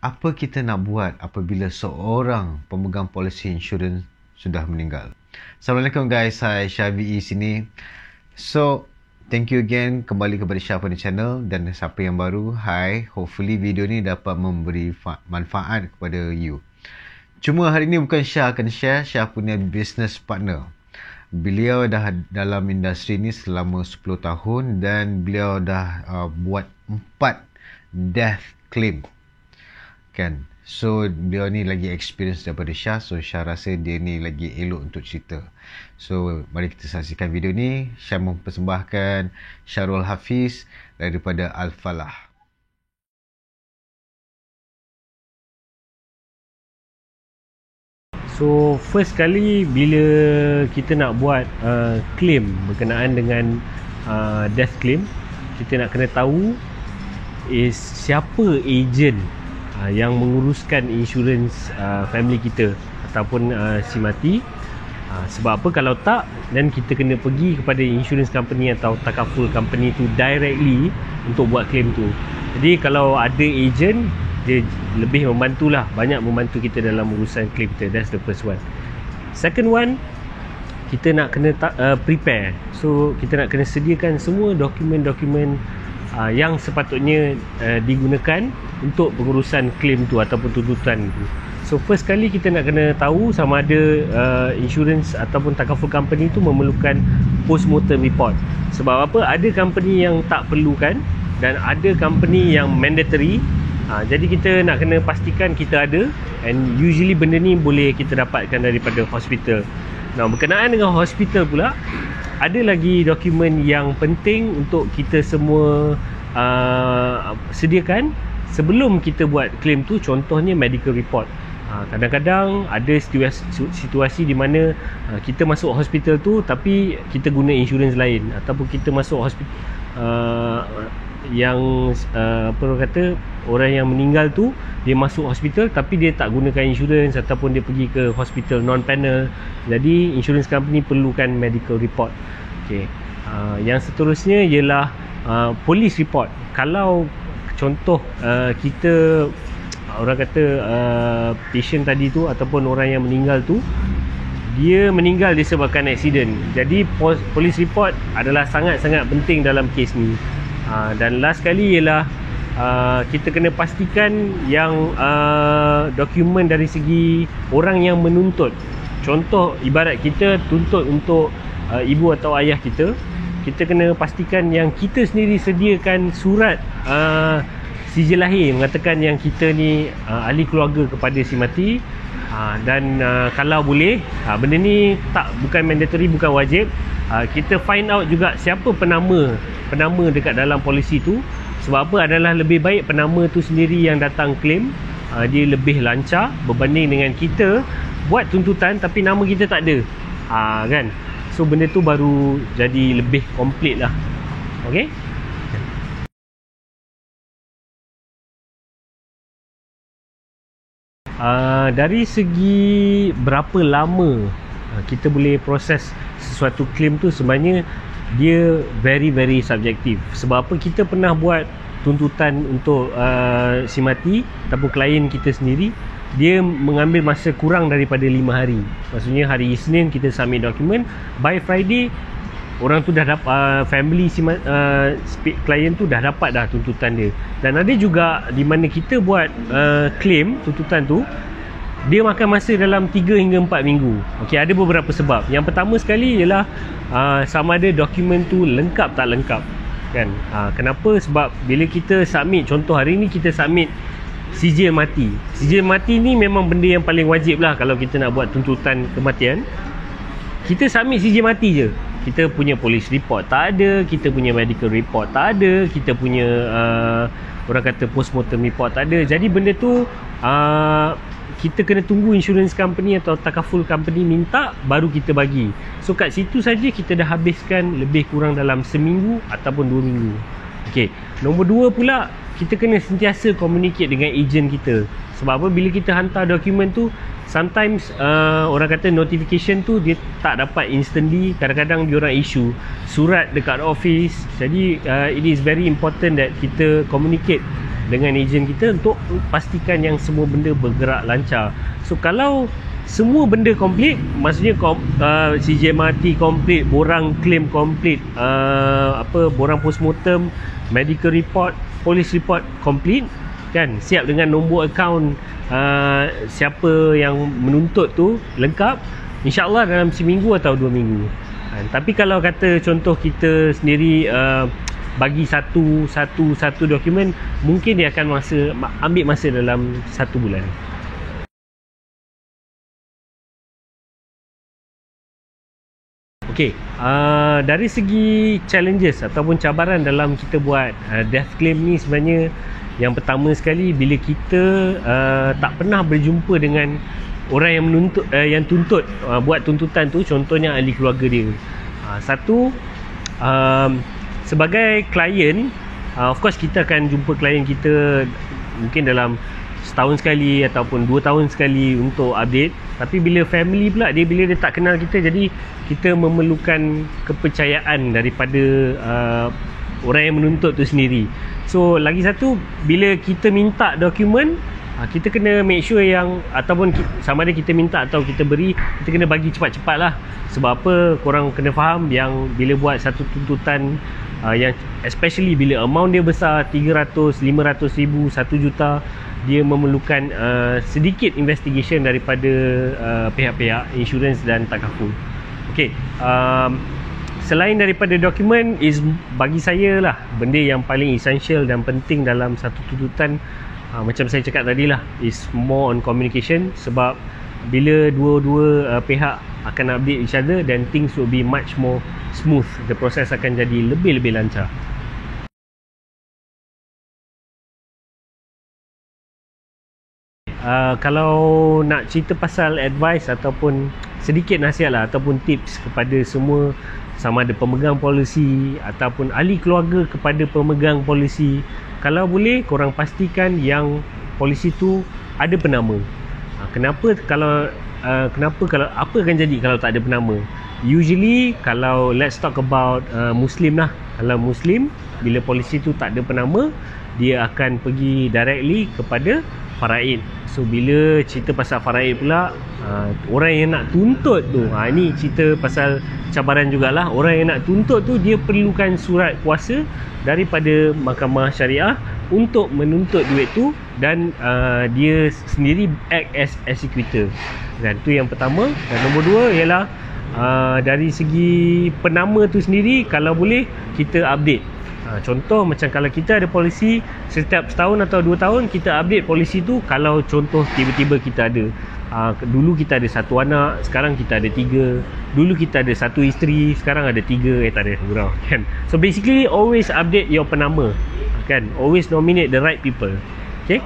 apa kita nak buat apabila seorang pemegang polisi insurans sudah meninggal? Assalamualaikum guys, saya Syafi'i sini. So, thank you again kembali kepada Syafi'i di channel, dan siapa yang baru, hi, hopefully video ni dapat memberi manfaat kepada you. Cuma hari ni bukan Syah akan share, Syah punya business partner. Beliau dah dalam industri ni selama 10 tahun dan beliau dah buat 4 death claim. Kan? So, beliau ni lagi experience daripada Syah. So, Syah rasa dia ni lagi elok untuk cerita. So, mari kita saksikan video ni. Syah mempersembahkan Syarul Hafiz daripada Al-Falah. So first kali bila kita nak buat claim berkenaan dengan death claim, kita nak kena tahu siapa ejen yang menguruskan insurans family kita ataupun si mati. Sebab apa, kalau tak, dan kita kena pergi kepada insurance company atau takaful company tu directly untuk buat claim tu. Jadi kalau ada ejen, dia lebih membantulah, banyak membantu kita dalam urusan claim kita. That's the first one. Second one, kita nak kena prepare. So kita nak kena sediakan semua dokumen-dokumen yang sepatutnya digunakan untuk pengurusan claim tu ataupun tuntutan tu. So first kali kita nak kena tahu sama ada insurance ataupun takaful company tu memerlukan post-mortem report. Sebab apa, ada company yang tak perlukan dan ada company yang mandatory. Jadi kita nak kena pastikan kita ada, and usually benda ni boleh kita dapatkan daripada hospital. Nah, berkenaan dengan hospital pula, ada lagi dokumen yang penting untuk kita semua sediakan sebelum kita buat claim tu. Contohnya medical report. Kadang-kadang ada situasi di mana kita masuk hospital tu tapi kita guna insurans lain, ataupun kita masuk hospital yang apa orang kata, orang yang meninggal tu dia masuk hospital tapi dia tak gunakan insurans ataupun dia pergi ke hospital non-panel. Jadi insurance company perlukan medical report. Okey. Yang seterusnya ialah police report. Kalau contoh kita orang kata patient tadi tu ataupun orang yang meninggal tu dia meninggal disebabkan accident. Jadi police report adalah sangat-sangat penting dalam kes ni. Dan last kali ialah kita kena pastikan yang dokumen dari segi orang yang menuntut. Contoh, ibarat kita tuntut untuk ibu atau ayah kita, kita kena pastikan yang kita sendiri sediakan surat sijil lahir mengatakan yang kita ni ahli keluarga kepada si mati. Dan kalau boleh, benda ni bukan mandatory, bukan wajib, kita find out juga siapa penama dekat dalam polisi tu. Sebab apa, adalah lebih baik penama tu sendiri yang datang claim. Dia lebih lancar berbanding dengan kita buat tuntutan tapi nama kita tak ada, kan. So benda tu baru jadi lebih komplit lah. Okay. Dari segi berapa lama kita boleh proses sesuatu claim tu, sebenarnya dia very subjektif. Sebab apa, kita pernah buat tuntutan untuk si mati ataupun klien kita sendiri, dia mengambil masa kurang daripada 5 hari. Maksudnya hari Isnin kita submit dokumen, by Friday orang tu dah dapat, family si klien tu dah dapat dah tuntutan dia. Dan ada juga di mana kita buat claim tuntutan tu, dia makan masa dalam 3 hingga 4 minggu. Okey, ada beberapa sebab. Yang pertama sekali ialah sama ada dokumen tu lengkap tak lengkap, kan. Kenapa? Sebab bila kita submit, contoh hari ni kita submit sijil mati. Sijil mati ni memang benda yang paling wajib lah kalau kita nak buat tuntutan kematian. Kita submit sijil mati je. Kita punya police report tak ada, kita punya medical report tak ada, kita punya orang kata postmortem report tak ada. Jadi benda tu kita kena tunggu insurance company atau takaful company minta, baru kita bagi. So kat situ saja kita dah habiskan lebih kurang dalam seminggu ataupun 2 minggu. Okey, nombor 2 pula, kita kena sentiasa communicate dengan ejen kita. Sebab apa, bila kita hantar dokumen tu, sometimes orang kata notification tu dia tak dapat instantly. Kadang-kadang diorang issue surat dekat office. Jadi it is very important that kita communicate dengan ejen kita untuk pastikan yang semua benda bergerak lancar. So kalau semua benda komplit, maksudnya CJMRT komplit, borang claim komplit, borang postmortem, medical report, police report komplit kan, siap dengan nombor akaun siapa yang menuntut tu lengkap, InsyaAllah dalam seminggu atau 2 minggu. Tapi kalau kata contoh kita sendiri bagi satu dokumen, mungkin dia akan ambil masa dalam 1 bulan. Okey, dari segi challenges ataupun cabaran dalam kita buat death claim ni, sebenarnya yang pertama sekali, bila kita tak pernah berjumpa dengan orang yang yang tuntut buat tuntutan tu, contohnya ahli keluarga dia. Satu, sebagai klien, of course kita akan jumpa klien kita mungkin dalam setahun sekali ataupun 2 tahun sekali untuk update. Tapi bila family pula, bila dia tak kenal kita, jadi kita memerlukan kepercayaan daripada orang yang menuntut tu sendiri. So lagi satu, bila kita minta dokumen, kita kena make sure yang, ataupun sama ada kita minta atau kita beri, kita kena bagi cepat-cepat lah. Sebab apa, korang kena faham yang bila buat satu tuntutan yang especially bila amount dia besar, 300, 500 ribu, 1 juta, dia memerlukan sedikit investigation daripada pihak-pihak insurans dan takaful. Okay, selain daripada dokumen, bagi saya lah benda yang paling essential dan penting dalam satu tuntutan, macam saya cakap tadi lah, is more on communication. Sebab bila dua-dua pihak akan update each other, then things will be much more smooth. The process akan jadi lebih-lebih lancar. Kalau nak cerita pasal advice ataupun sedikit nasihat lah, ataupun tips kepada semua, sama ada pemegang polisi ataupun ahli keluarga kepada pemegang polisi, kalau boleh korang pastikan yang polisi tu ada penama. Kenapa kalau apa akan jadi kalau tak ada penama? Usually kalau let's talk about Muslim lah. Kalau Muslim, bila polisi tu tak ada penama, dia akan pergi directly kepada faraid. So bila cerita pasal faraid pula, orang yang nak tuntut tu, ni cerita pasal cabaran jugalah. Orang yang nak tuntut tu, dia perlukan surat kuasa daripada mahkamah syariah untuk menuntut duit tu, dan dia sendiri act as executor. Dan tu yang pertama. Dan nombor 2 ialah dari segi penama tu sendiri, kalau boleh kita update. Contoh macam kalau kita ada polisi, setiap setahun atau 2 tahun kita update polisi tu. Kalau contoh tiba-tiba kita ada dulu kita ada 1 anak, sekarang kita ada 3. Dulu kita ada 1 isteri, sekarang ada 3. Tak ada gurau kan. So basically always update your penama kan. Always nominate the right people. Okay.